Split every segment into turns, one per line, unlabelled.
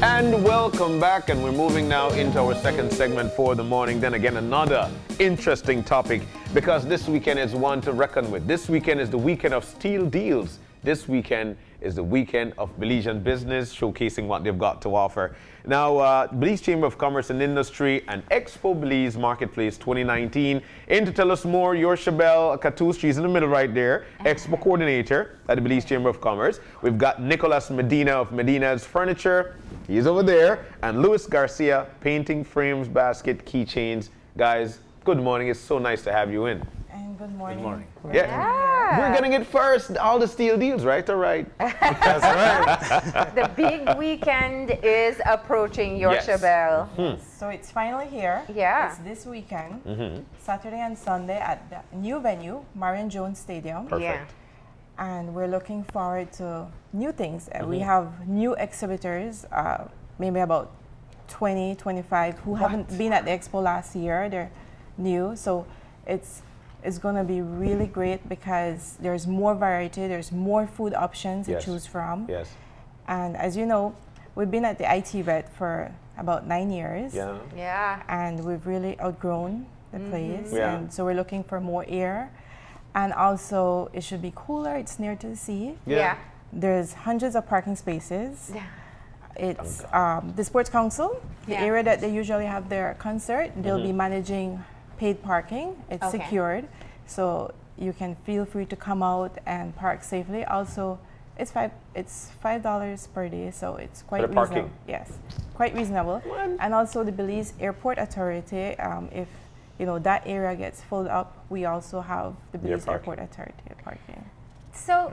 And welcome back, and we're moving now into our second segment for the morning. Then again, another interesting topic, because this weekend is one to reckon with. This weekend is the weekend of steel deals. This weekend is the weekend of Belizean business, showcasing what they've got to offer. Now, Belize Chamber of Commerce and Industry and Expo Belize Market Place 2019. In to tell us more, Yorshabell Cattouse, she's in the middle right there, Expo Coordinator at the Belize Chamber of Commerce. We've got Nicolas Medina of Medina's Furniture. He's over there. And Luis Garcia, painting, frames, basket, keychains. Guys, good morning. It's so nice to have you in.
And good morning.
Good morning.
Yeah. We're getting it first. All the steel deals, right? All right.
That's right.
The big weekend is approaching, Yorshabell.
So it's finally here.
Yeah.
It's this weekend, Saturday and Sunday at the new venue, Marion Jones Stadium.
Perfect.
Yeah.
And we're looking forward to new things. We have new exhibitors, maybe about 20, 25 who haven't been at the expo last year. They're new. So it's going to be really great because there's more variety, there's more food options to choose from.
Yes.
And as you know, we've been at the IT vet for about 9 years.
Yeah.
Yeah.
And we've really outgrown the place.
Yeah.
And so we're looking for more air. And also, it should be cooler. It's near to the sea.
Yeah.
There's hundreds of parking spaces.
Yeah.
It's the Sports Council, the
Yeah.
area that they usually have their concert. They'll be managing paid parking. It's
Okay.
secured, so you can feel free to come out and park safely. Also, it's $5 per day, so it's quite
For the parking?
reasonable. Yes, quite reasonable. And also the Belize Airport Authority. If you know that area gets filled up, we also have the Belize
parking.
Airport Authority parking.
So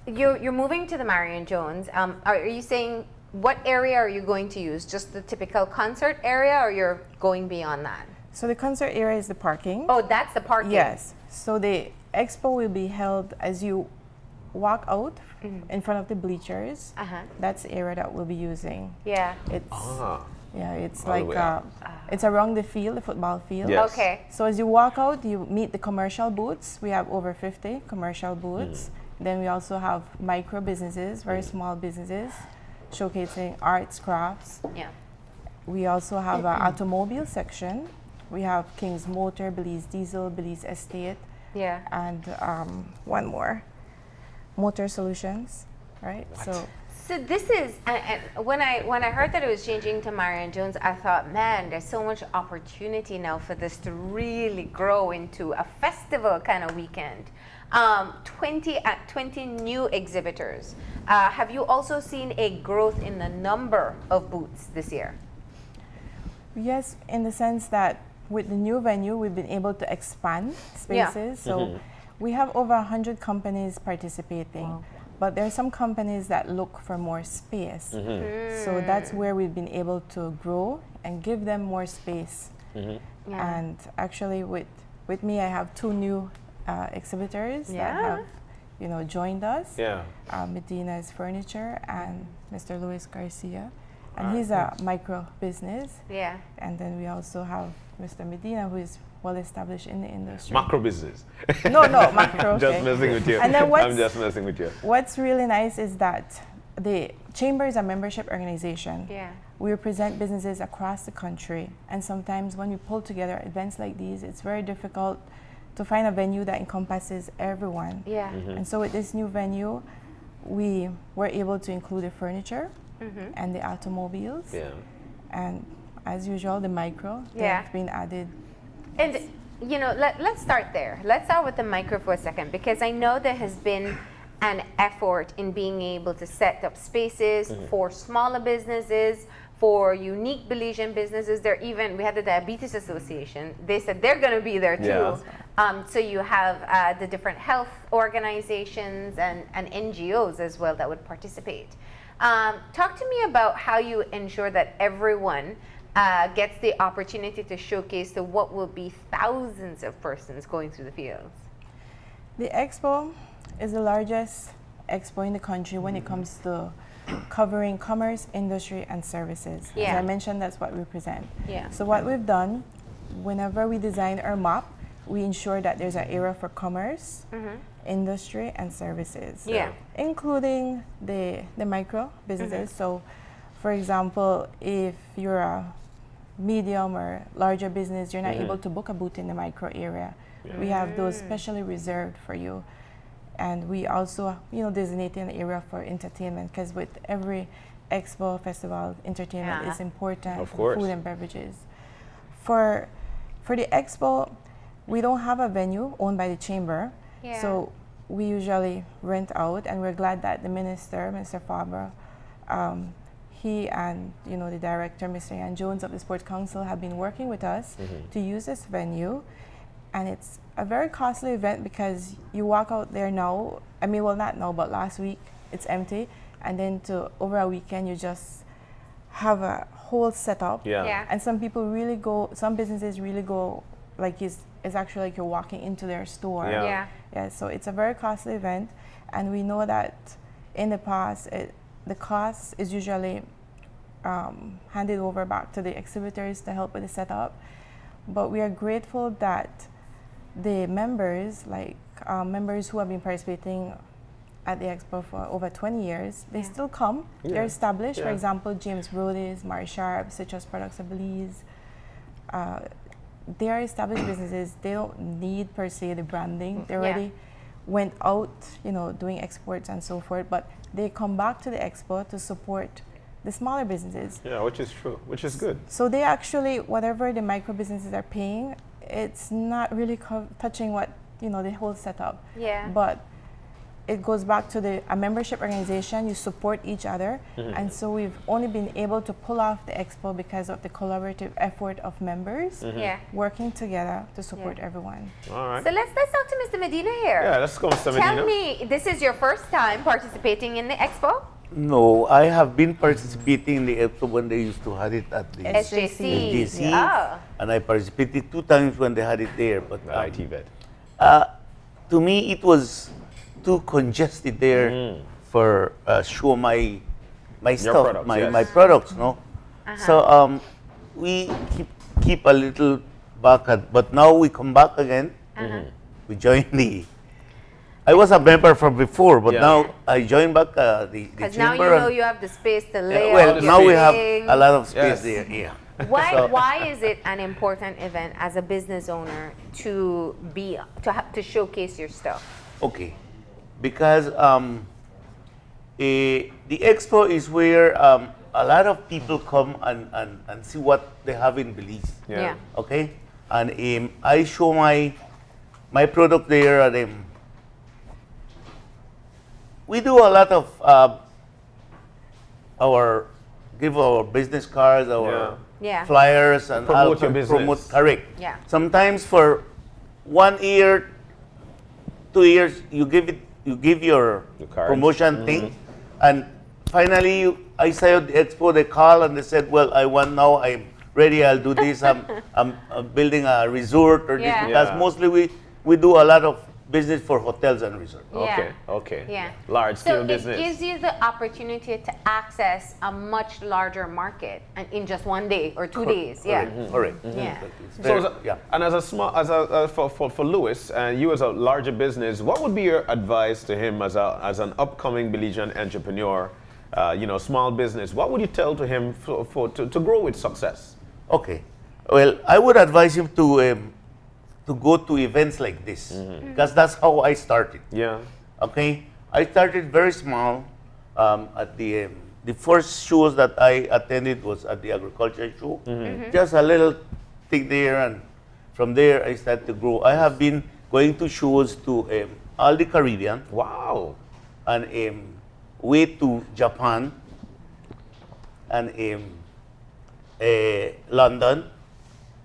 you're moving to the Marion Jones. Are you saying what area are you going to use? Just the typical concert area, or you're going beyond that?
So the concert area is the parking.
Oh, that's the parking.
Yes. So the expo will be held as you walk out in front of the bleachers. That's the area that we'll be using.
Yeah.
It's it's
All the
like
way up.
it's around the field, the football field.
Yes.
Okay.
So as you walk out, you meet the commercial booths. We have over 50 commercial booths. Then we also have micro businesses, very small businesses, showcasing arts, crafts.
Yeah.
We also have an automobile section. We have King's Motor, Belize Diesel, Belize Estate,
Yeah.
and one more, Motor Solutions, right?
So this is, and when I heard that it was changing to Marion Jones, I thought, man, there's so much opportunity now for this to really grow into a festival kind of weekend. 20 new exhibitors. Have you also seen a growth in the number of booths this year?
Yes, in the sense that with the new venue, we've been able to expand spaces. So we have over 100 companies participating.
Wow.
But there are some companies that look for more space. So that's where we've been able to grow and give them more space. And actually with me, I have 2 new exhibitors that have joined us.
Yeah.
Medina's Furniture and Mr. Luis Garcia. And he's a micro business.
Yeah.
And then we also have Mr. Medina, who is well established in the industry.
Macro business.
No, macro.
Just messing with you.
And then
I'm just messing with you.
What's really nice is that the Chamber is a membership organization.
Yeah.
We represent businesses across the country. And sometimes when we pull together events like these, it's very difficult to find a venue that encompasses everyone.
Yeah.
And so with this new venue, we were able to include the furniture and the automobiles.
Yeah.
And as usual, the micro, they
Yeah.
have been added.
And let's start there. Let's start with the micro for a second, because I know there has been an effort in being able to set up spaces for smaller businesses, for unique Belizean businesses. We had the Diabetes Association. They said they're going to be there too.
Yeah.
So you have the different health organizations and NGOs as well that would participate. Talk to me about how you ensure that everyone gets the opportunity to showcase to what will be thousands of persons going through the fields.
The expo is the largest expo in the country when it comes to covering commerce, industry, and services.
Yeah.
As I mentioned, that's what we present.
Yeah.
So what we've done, whenever we design our map, we ensure that there's an area for commerce, industry, and services.
Yeah.
Including the micro businesses. So For example, if you're a medium or larger business, you're not able to book a booth in the micro area. We have those specially reserved for you. And we also, designate an area for entertainment, because with every expo festival, entertainment is important.
Of course.
Food and beverages. For the expo, we don't have a venue owned by the chamber, so we usually rent out, and we're glad that the minister, Mr. Faber, he and the director, Mr. Marion Jones of the Sports Council, have been working with us to use this venue. And it's a very costly event, because you walk out there now, not now, but last week, it's empty. And then over a weekend, you just have a whole setup.
Yeah.
And some businesses really go, like it's actually like you're walking into their store.
Yeah.
So it's a very costly event. And we know that in the past, the cost is usually handed over back to the exhibitors to help with the setup. But we are grateful that the members, members who have been participating at the expo for over 20 years, they still come. They're established. For example, James Brody's, Mari Sharp, Citrus Products of Belize. They are established businesses. They don't need per se the branding. They already went out, doing exports and so forth. But they come back to the expo to support the smaller businesses.
Yeah, which is true, which is good.
So they actually, whatever the micro businesses are paying, it's not really touching what, the whole setup.
Yeah.
But it goes back to a membership organization. You support each other. And so we've only been able to pull off the expo because of the collaborative effort of members working together to support everyone.
All right.
So let's talk to Mr. Medina here.
Yeah, let's go, Mr. Medina.
Tell me, this is your first time participating in the expo?
No, I have been participating in the Expo when they used to have it at the
SJC.
And I participated 2 times when they had it there. But
The IT vet.
to me, it was too congested there for show my stuff,
products,
my products, no. So we keep a little back, but now we come back again. We join the. I was a member from before, but now I joined back the chamber.
Because now you have the space to lay
well,
out
now
your
we have
things.
a lot of space there. Yeah.
Why is it an important event as a business owner to showcase your stuff?
Okay, because the expo is where a lot of people come and see what they have in Belize.
Yeah.
Okay, and I show my product there, and we do a lot of give our business cards, our flyers, and
Promote your business.
Correct.
Yeah.
Sometimes for 1 year, 2 years, you give your
cards.
promotion thing, and finally I saw the expo. They call and they said, "Well, I'm ready. I'll do this. I'm building a resort or this," because mostly we do a lot of business for hotels and resorts.
Okay.
Yeah.
Large scale business.
So it gives you the opportunity to access a much larger market in just 1 day or 2 days.
Correct.
Yeah.
And as a small, for Louis, you as a larger business, what would be your advice to him as an upcoming Belizean entrepreneur, small business? What would you tell to him to grow with success?
Okay. Well, I would advise him to go to events like this, because that's how I started.
Yeah.
Okay, I started very small. At the first shows that I attended was at the agriculture show, just a little thing there, and from there I started to grow. I have been going to shows to all the Caribbean.
Wow.
And way to Japan and London.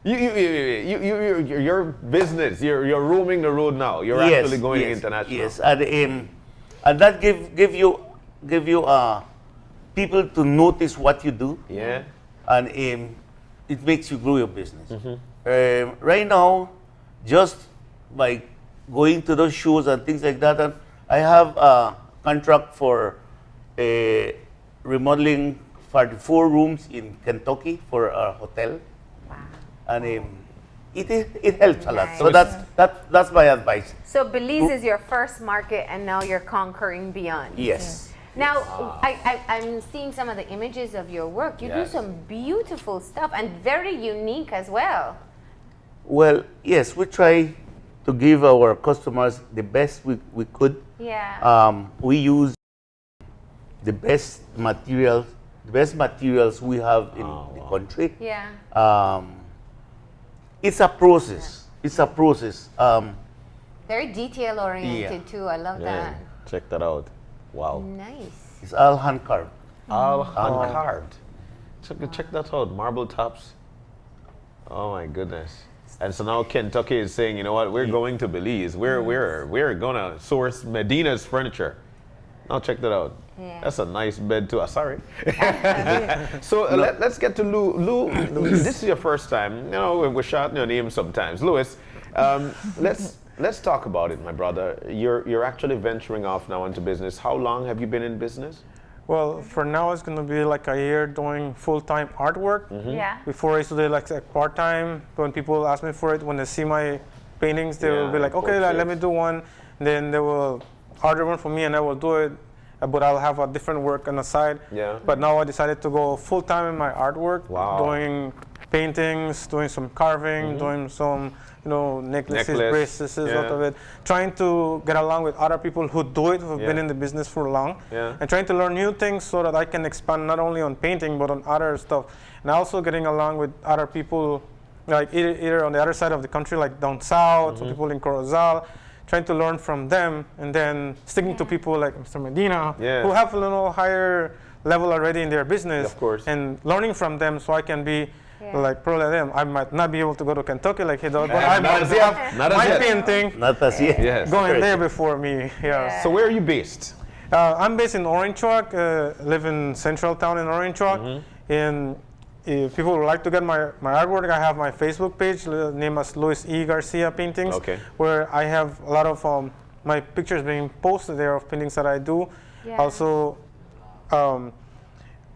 Your business, you're roaming the road now. You're actually going international.
Yes, and that give you people to notice what you do.
Yeah.
And it makes you grow your business. Right now, just by going to those shows and things like that, and I have a contract for remodeling 44 rooms in Kentucky for a hotel. And it helps a lot.
Nice.
So that's my advice.
So Belize is your first market, and now you're conquering beyond.
Yes.
Now, I'm seeing some of the images of your work. You do
Yes.
some beautiful stuff and very unique as well.
Well, yes, we try to give our customers the best we could.
Yeah.
We use the best materials we have in the country.
Yeah.
It's a process. It's a process.
Very detail oriented
Yeah.
too. I love
Yeah.
that.
Check that out. Wow.
Nice.
It's all hand carved.
All hand carved. Check that out. Marble tops. Oh my goodness. And so now Kentucky is saying, you know what, we're going to Belize. We're gonna source Medina's furniture. Now check that out.
Yeah.
That's a nice bed too. Sorry. So let's get to Lou. Lou, this is your first time. You know, we're shouting your name sometimes. Louis, let's talk about it, my brother. You're actually venturing off now into business. How long have you been in business?
Well, for now it's going to be like a year doing full-time artwork.
Yeah.
Before I used to do like part-time. When people ask me for it, when they see my paintings, they will be
Yeah,
like, okay, let me
portraits.
do one. Then they will order one for me and I will do it. But I'll have a different work on the side.
Yeah.
But now I decided to go full-time in my artwork.
Wow.
Doing paintings, doing some carving, doing some, necklaces,
Necklace,
bracelets,
yeah.
out of it. Trying to get along with other people who do it, who've been
Yeah.
in the business for long.
Yeah.
And trying to learn new things so that I can expand not only on painting but on other stuff. And also getting along with other people, like either on the other side of the country, like down south, or people in Corozal, trying to learn from them, and then sticking to people like Mr. Medina,
Yeah.
who have a little higher level already in their business,
Of course.
and learning from them so I can be
Yeah.
like probably them. I might not be able to go to Kentucky like he does, but
Yeah,
I
not
might
as yet.
have
Not as
my
yet.
painting
Not as yet.
Yes.
going there before me. Yeah.
So where are you based?
I'm based in Orange Walk, live in Central Town in Orange Walk. And if people would like to get my artwork, I have my Facebook page, named as Luis E. Garcia Paintings,
Okay.
where I have a lot of my pictures being posted there of paintings that I do.
Yeah.
Also,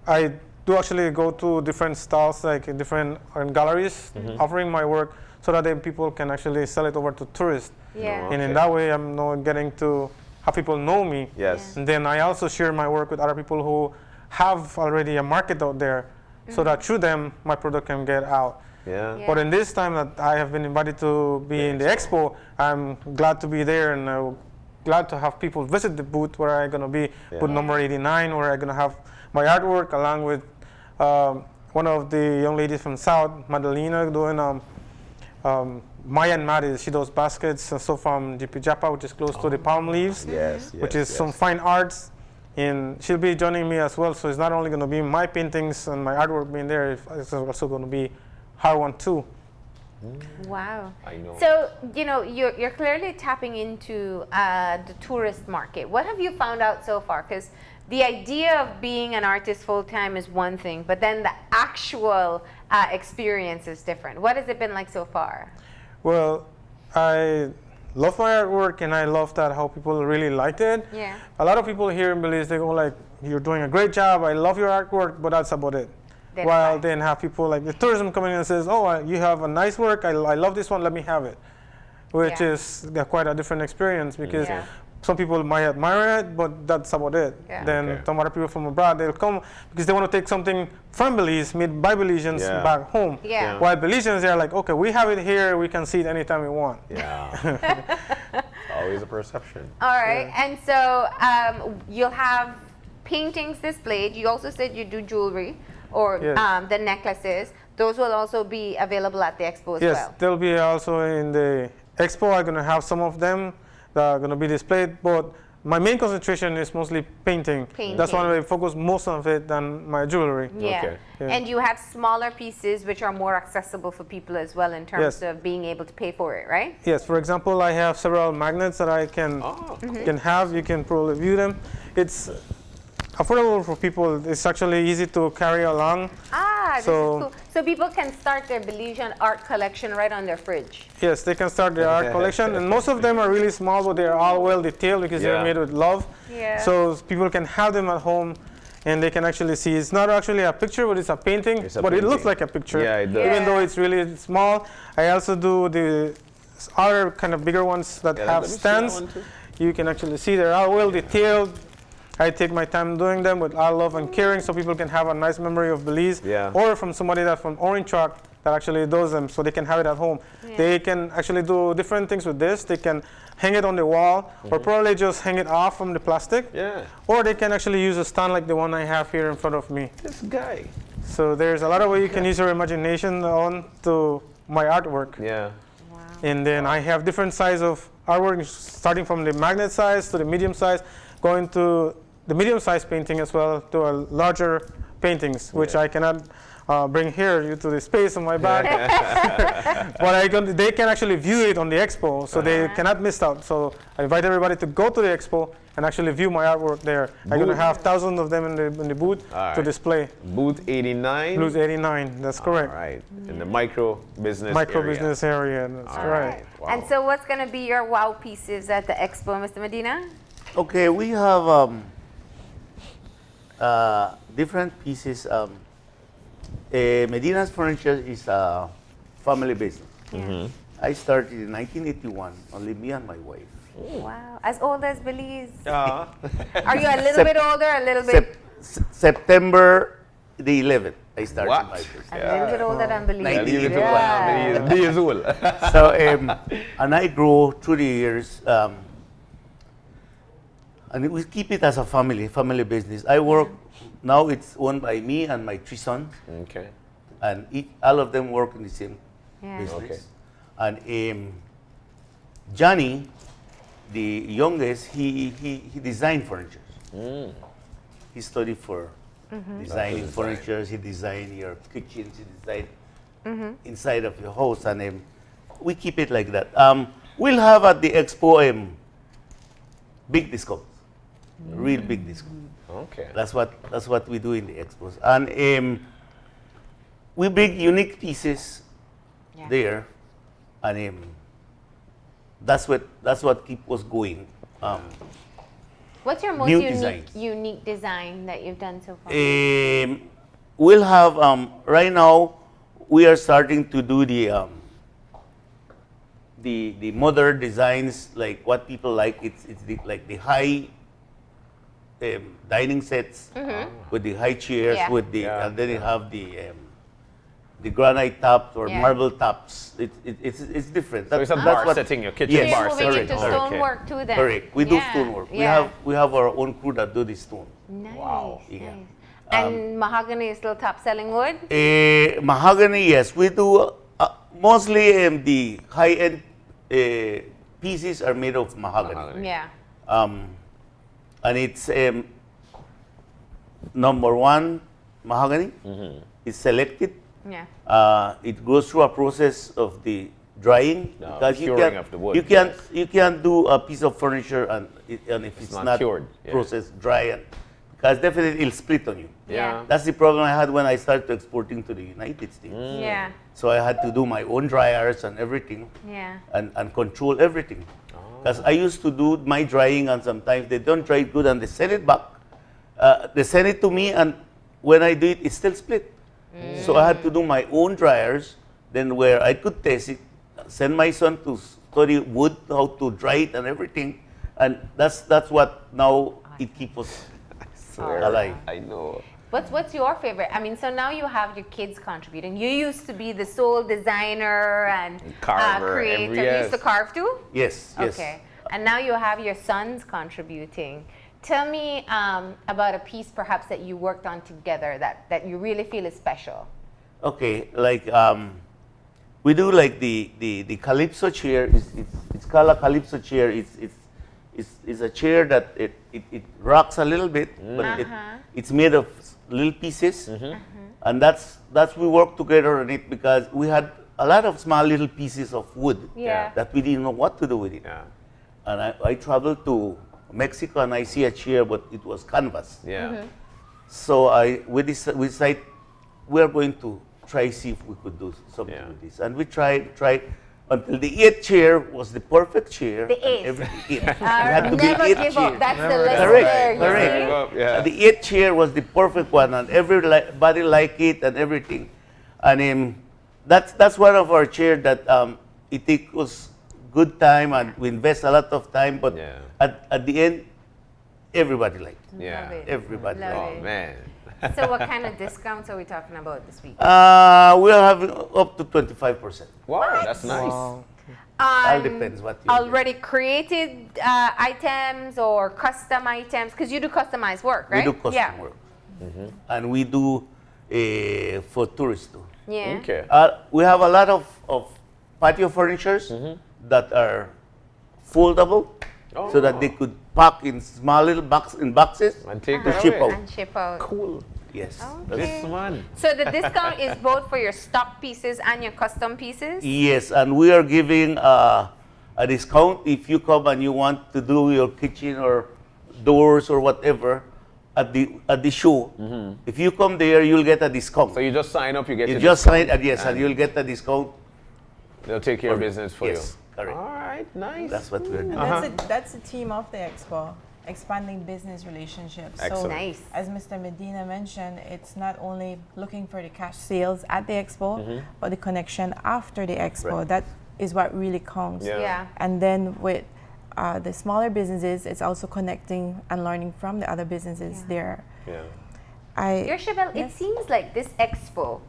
I do actually go to different stalls, like in different galleries, offering my work so that then people can actually sell it over to tourists.
Yeah.
And in
Okay.
that way, I'm not getting to have people know me.
Yes.
And then I also share my work with other people who have already a market out there, so that through them, my product can get out.
Yeah.
Yeah.
But in this time that I have been invited to be in the expo, I'm glad to be there, and I'm glad to have people visit the booth where I'm going to be,
Yeah.
booth number 89, where I'm going to have my artwork along with one of the young ladies from South, Madalena, doing Marion Jones. She does baskets, so from GP Japa, which is close to the palm leaves,
Yes.
which
yes,
is some
yes.
fine arts. And she'll be joining me as well, so it's not only going to be my paintings and my artwork being there, it's also going to be her one too.
Wow.
I know.
So, you're clearly tapping into the tourist market. What have you found out so far? Because the idea of being an artist full time is one thing, but then the actual experience is different. What has it been like so far?
Well, I love my artwork, and I love that how people really liked it.
Yeah.
A lot of people here in Belize, they go like, "You're doing a great job. I love your artwork," but that's about it.
They don't
While
buy.
then have people like the tourism coming in and says, "Oh, you have a nice work. I love this one. Let me have it," which
Yeah.
is quite a different experience because
Yeah.
some people might admire it, but that's about it.
Yeah.
Then
Okay.
some other people from abroad, they'll come because they want to take something from Belize, made by Belizeans,
Yeah.
back home.
Yeah.
While Belizeans, they're like, okay, we have it here. We can see it anytime we want.
Yeah. Always a perception.
All right. And so you'll have paintings displayed. You also said you do jewelry or
Yes.
the necklaces. Those will also be available at the expo as
Yes,
well.
they'll be also in the expo. I'm going to have some of them that are going to be displayed, but my main concentration is mostly painting. That's why I focus most of it than my jewelry.
Yeah.
Okay.
Yeah.
And you have smaller pieces which are more accessible for people as well in terms
Yes.
of being able to pay for it, right?
Yes, for example, I have several magnets that I can have. You can probably view them. It's affordable for people. It's actually easy to carry along.
Ah, this
So-
is cool. So people can start their Belizean art collection right on their fridge.
Yes, they can start their art collection, and most of them are really small, but they're all well detailed because
Yeah.
they're made with love.
Yeah.
So people can have them at home, and they can actually see. It's not actually a picture, but it's a painting.
It's a
but it looks
painting.
like a picture.
Yeah, it does.
Even though
Yeah.
it's really small. I also do the other kind of bigger ones that
Yeah,
have
let me see that
stands.
one too.
You can actually see they're all well detailed. I take my time doing them with all love and caring so people can have a nice memory of Belize.
Yeah.
Or from somebody that's from Orange Truck that actually does them so they can have it at home.
Yeah.
They can actually do different things with this. They can hang it on the wall or probably just hang it off from the plastic.
Yeah.
Or they can actually use a stand like the one I have here in front of me.
This guy.
So there's a lot of way you can use your imagination on to my artwork.
Yeah.
Wow.
And then I have different size of artwork, starting from the magnet size to the medium size, going to the medium size painting as well to a larger paintings, which
Yeah.
I cannot bring here due to the space on my back. But they can actually view it on the expo, so they cannot miss out. So I invite everybody to go to the expo and actually view my artwork there. I'm going to have thousands of them in the booth
All
to
right.
display.
Booth 89.
Blues 89, that's correct.
All right. In the micro business
Micro
area.
business area, that's
All
right.
right. Wow.
And so what's going to be your wow pieces at the expo, Mr. Medina?
Okay, we have different pieces. Medina's Furniture is a family business.
Yeah.
I started in 1981, only me and my wife.
Wow. As old as Belize.
Uh,
Are you a little bit older, a little bit?
September the 11th, I started
What?
my business.
A little bit older than Belize.
1981.
Yeah.
Diesel.
So, and I grew through the years, and we keep it as a family business. I work, now it's owned by me and my 3 sons,
Okay.
and all of them work in the same
Yeah.
business.
Okay.
And Johnny, the youngest, he designed furniture. He studied for designing furniture. He designed your kitchens. He designed inside of your house, and we keep it like that. We'll have at the expo big discounts, real big discounts.
Okay.
That's what we do in the expos, and we bring unique pieces
Yeah.
there, and that's what keeps us going.
What's your most
New
unique,
designs.
unique design that you've done so far?
We'll have right now we are starting to do the modern designs, like what people like. It's like the high dining sets with the high chairs,
Yeah.
with the
Yeah.
and then you have the granite tops or
Yeah.
marble tops. It's different.
So it's a
That's
bar
what-
setting, your kitchen
So
Yes.
you're
bar
moving
setting.
into
Correct.
stonework too then?
Correct. We do
Yeah.
stonework.
Yeah.
We have our own crew that do the stone.
Nice.
Wow.
Yeah.
Nice. And mahogany is still top selling wood?
Mahogany, yes, we do. Mostly the high-end pieces are made of mahogany.
Mahogany.
Yeah.
And it's number one mahogany. It's selected.
Yeah.
It goes through a process of the drying because you
curing
can
of the wood,
you can
yes.
you can't do a piece of furniture and if it's
not
not
cured, yeah.
processed dry, and because definitely it'll split on you.
Yeah.
That's the problem I had when I started exporting to the United States.
Yeah.
So I had to do my own dryers and everything,
Yeah.
and control everything. Because I used to do my drying, and sometimes they don't dry it good, and they send it back. They send it to me, and when I do it, it's still split. So I had to do my own dryers, then where I could test it, send my son to study wood, how to dry it and everything, and that's what now it keeps us alive.
I know.
What's your favorite? I mean, so now you have your kids contributing. You used to be the sole designer and
Carver,
creator. You
yes.
used to carve too?
Yes, yes.
Okay. And now you have your sons contributing. Tell me about a piece perhaps that you worked on together that you really feel is special.
Okay, like we do like the Calypso chair. It's called a Calypso chair. It's a chair that it rocks a little bit, but it's made of little pieces, and that's we work together on it because we had a lot of small little pieces of wood
Yeah.
that we didn't know what to do with it.
Yeah.
And I traveled to Mexico and I see a chair, but it was canvas.
Yeah.
So we decided we are going to try see if we could do something
Yeah.
with this, and we tried until the 8th chair was the perfect chair.
The
and
eighth.
everything. We had to build
Never
8
give
chairs.
up. That's the
Never
lesson
Correct,
there. You
correct.
see?
Give up, yeah.
The 8th chair was the perfect one, and everybody liked it and everything. And that's one of our chairs that it takes us good time, and we invest a lot of time. But
Yeah.
at the end, everybody liked it.
Yeah.
Love it.
Everybody
Love
liked
Oh
it.
man.
So what kind of discounts are we talking about this week?
We are having up to 25%.
Wow, that's nice.
Wow.
All depends what you
Already created items or custom items, because you do customized work, right?
We do custom
Yeah.
work. And we do for tourists too.
Yeah.
Okay.
We have a lot of patio furnitures that are foldable so that they could pack in small little boxes
And take
to
it
ship
away.
out.
And ship out.
Cool.
Yes.
This one.
So the discount is both for your stock pieces and your custom pieces?
Yes, and we are giving a discount if you come and you want to do your kitchen or doors or whatever at the show. If you come there, you'll get a discount.
So you just sign up, you get
You
your
just
discount,
sign, yes, and you'll get a discount.
they'll take care of business for
Yes,
you.
correct.
All right, nice.
That's what we're doing.
And that's the theme of the expo, expanding business relationships.
Excellent.
So,
Nice.
as Mr. Medina mentioned, it's not only looking for the cash sales at the expo, but the connection after the expo.
Right.
That is what really counts.
Yeah.
Yeah.
And then with the smaller businesses, it's also connecting and learning from the other businesses there.
Yeah.
Yorshabell, it
Yes.
seems like this expo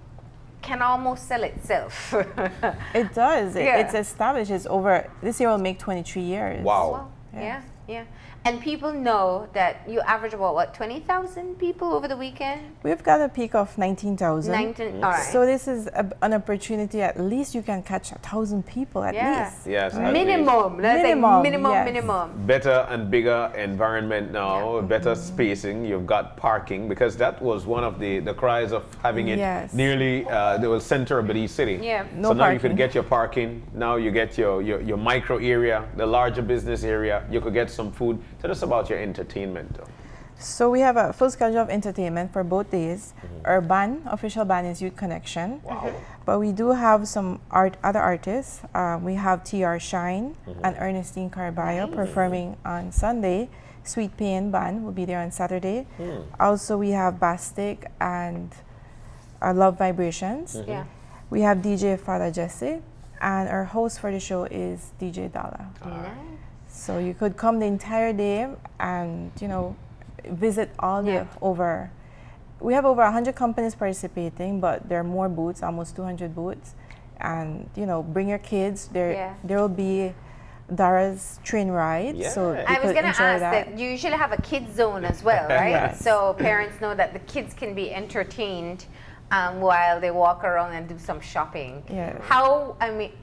can almost sell itself.
It does.
Yeah.
It's established. It's over. This year will make 23 years.
Wow.
Well, yeah. And people know that you average about, what, 20,000 people over the weekend?
We've got a peak of 19,000.
19, all right.
So this is an opportunity. At least you can catch 1,000 people at
Yeah.
least.
Yes. at least.
minimum. Let's say
Minimum, yes.
minimum.
Better and bigger environment now,
Yeah.
better spacing. You've got parking because that was one of the cries of having it
Yes.
nearly the center of Belize City.
Yeah.
No
so now you could
parking.
get your parking. Now you get your micro area, the larger business area. You could get some food. Tell us about your entertainment. Though.
So we have a full schedule of entertainment for both days. Our band, official band, is Youth Connection.
Wow.
But we do have some other artists. We have TR Shine and Ernestine Carballo performing on Sunday. Sweet Pain Band will be there on Saturday. Also, we have Bastic and Love Vibrations.
Yeah.
We have DJ Father Jesse, and our host for the show is DJ Dalla.
Nice.
So you could come the entire day and, visit all the we have over 100 companies participating, but there are more booths, almost 200 booths. And, bring your kids. There will be Dara's train ride.
Yeah.
So you
I was
could
going to
enjoy
ask
that.
that you usually have a kids zone as well, right?
Yes.
So parents know that the kids can be entertained while they walk around and do some shopping.
Yeah.
How,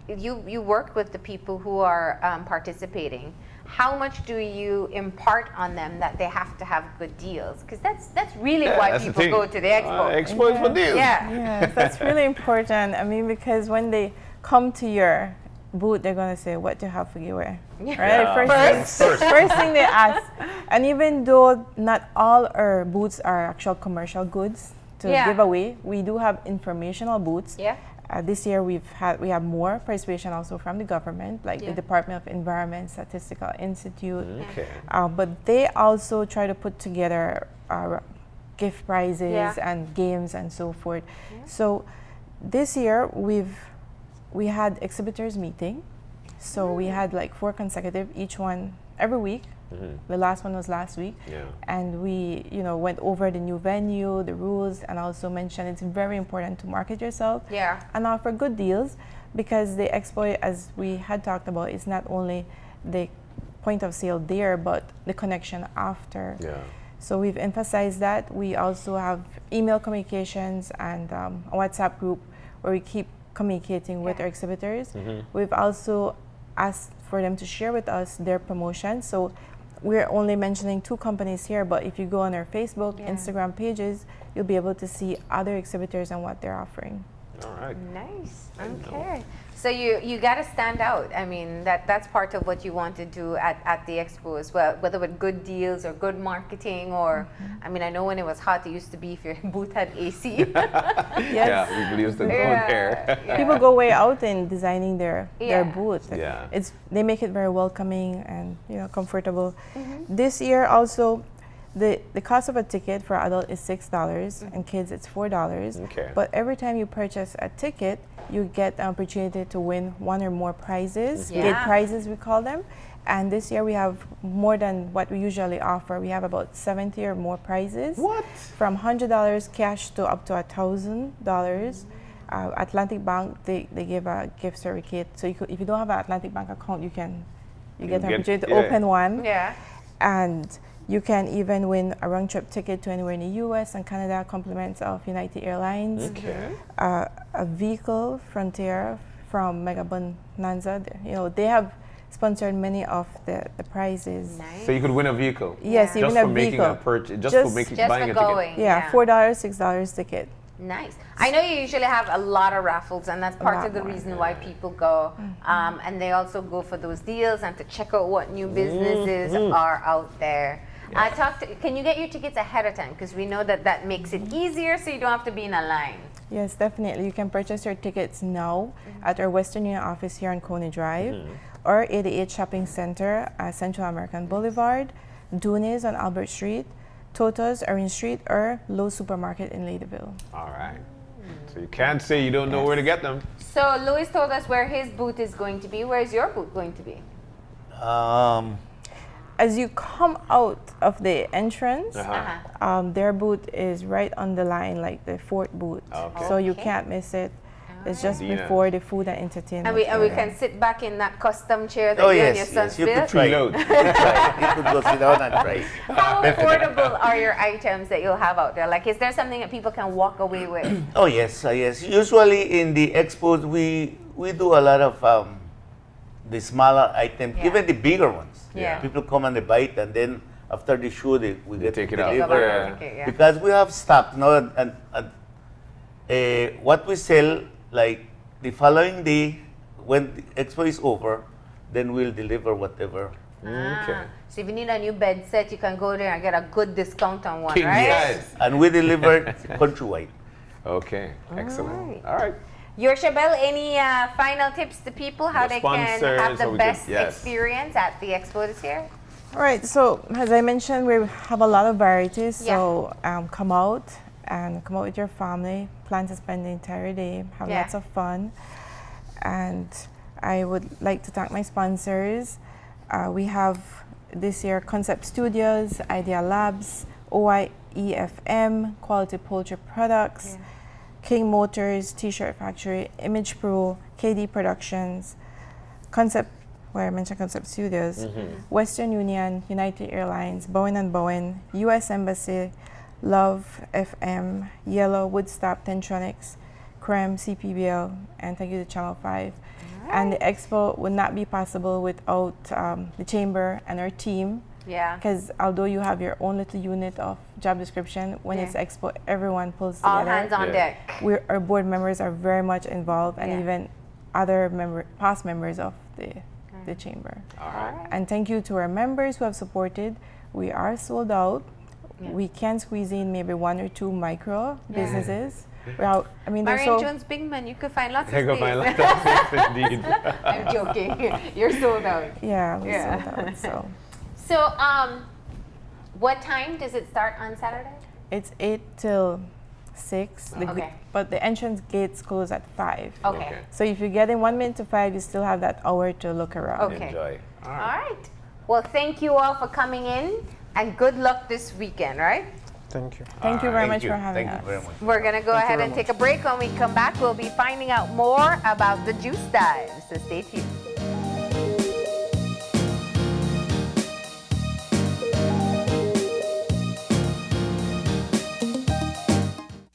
you work with the people who are participating. How much do you impart on them that they have to have good deals? Because that's really why
that's the
people
thing.
go to the expo.
Expo is for deals.
Yeah.
Yes, that's really important. Because when they come to your booth, they're going to say, what do you have for giveaway?
Yeah.
Right? First thing they ask. And even though not all our booths are actual commercial goods to give away, we do have informational booths.
Yeah.
This year we have more participation also from the government, like the Department of Environment, Statistical Institute.
Okay.
But they also try to put together gift prizes and games and so forth. So this year we had exhibitors meeting. So we had like 4 consecutive, each one every week. The last one was last week.
Yeah.
And we, went over the new venue, the rules, and also mentioned it's very important to market yourself and offer good deals, because the expo, as we had talked about, is not only the point of sale there, but the connection after.
Yeah.
So we've emphasized that. We also have email communications and a WhatsApp group where we keep communicating with our exhibitors. We've also asked for them to share with us their promotion. So we're only mentioning 2 companies here, but if you go on our Facebook, Instagram pages, you'll be able to see other exhibitors and what they're offering.
All right.
Nice. Okay. So you got to stand out. I mean, that's part of what you want to do at the expo as well, whether with good deals or good marketing or, I know when it was hot, it used to be if your booth had AC.
Yeah, people used to go there.
People go way out in designing their
Yeah.
booth.
Yeah.
They make it very welcoming and comfortable. This year also, The cost of a ticket for adult is $6 and kids it's $4.
Okay.
But every time you purchase a ticket, you get an opportunity to win one or more prizes,
Yeah.
gate prizes we call them. And this year we have more than what we usually offer. We have about 70 or more prizes.
What?
From $100 cash to up to $1,000. Atlantic Bank, they give a gift certificate. So if you don't have an Atlantic Bank account, you get an opportunity to open one.
Yeah.
And you can even win a round trip ticket to anywhere in the US and Canada, compliments of United Airlines.
Okay.
A vehicle, Frontier from Mega Bonanza. They have sponsored many of the prizes.
Nice.
So you could win a vehicle.
Yes, you
Just
win
for
a
making
vehicle.
a purchase,
Just
buying
for
a
going.
ticket.
Yeah, $4, $6 ticket.
Nice. I know you usually have a lot of raffles, and that's part
lot
of the
more.
reason why people go. And they also go for those deals and to check out what new businesses are out there. Can you get your tickets ahead of time? Because we know that makes it easier, so you don't have to be in a line.
Yes, definitely. You can purchase your tickets now at our Western Union office here on Coney Drive or 88 Shopping Center at Central American Boulevard, Dunes on Albert Street, Toto's Orange Street, or Lowe's Supermarket in Ladyville.
All right. So you can't say you don't know where to get them.
So Louis told us where his booth is going to be. Where is your booth going to be?
As you come out of the entrance, their booth is right on the line, like the fourth booth.
Okay.
So you
Okay.
can't miss it. It's just
Dina.
before the food and entertainment.
And we
area.
can sit back in that custom chair that
Oh
you and your
yes,
son
yes, you could
built.
try.
Preload.
You could try. You could go sit down and try.
How affordable are your items that you'll have out there? Like, is there something that people can walk away with?
Oh yes, yes. Usually in the expos we do a lot of the smaller items,
Yeah.
even the bigger ones.
Yeah.
People come and they buy it, and then after the show we get
take
to
it out.
deliver.
Yeah.
Okay, yeah.
Because we have stock now, and what we sell, like the following day when the expo is over, then we'll deliver whatever.
Okay.
So if you need a new bed set, you can go there and get a good discount on one,
King
right?
size.
And we deliver countrywide.
Okay. Excellent.
right.
All right.
Yorshabell, any final tips to people how
The
they can
sponsors,
have
how
the
we can-
best
yes.
experience at the expo this year?
All right, so as I mentioned, we have a lot of varieties. So come out with your family, plan to spend the entire day, have
Yeah.
lots of fun. And I would like to thank my sponsors. We have this year Concept Studios, Idea Labs, OIEFM, Quality Poultry Products, King Motors, T-Shirt Factory, Image Pro, KD Productions, where I mentioned Concept Studios, Western Union, United Airlines, Bowen & Bowen, U.S. Embassy, Love FM, Yellow, Woodstock, Tentronics, Creme, CPBL, and thank you to Channel 5. And the expo would not be possible without the chamber and our team.
Yeah.
Because although you have your own little unit of job description, when it's expo, everyone pulls
All
together.
hands on
Yeah.
deck.
Our board members are very much involved, and
Yeah.
even other past members of the chamber.
All right.
And thank you to our members who have supported. We are sold out.
Yeah.
We can squeeze in maybe one or two micro businesses. Well, I mean, there's
Marion
so
Jones Bingman, you could find lots
There
of
go
space.
my laptop. Indeed.
I'm joking. You're sold out.
yeah, we
Yeah.
sold out. So
So, what time does it start on Saturday?
it's 8 till 6.
Okay.
But the entrance gates close at 5.
Okay.
Okay.
So if you get in 1 minute to 5, you still have that hour to look around.
Okay.
Enjoy. All
All
right.
right. Well, thank you all for coming in, and good luck this weekend, right?
Thank you.
Thank you
All
very
right.
much for having
Thank
us.
you very much.
We're going to go ahead and take a break. When we come back, we'll be finding out more about the juice dive. So stay tuned.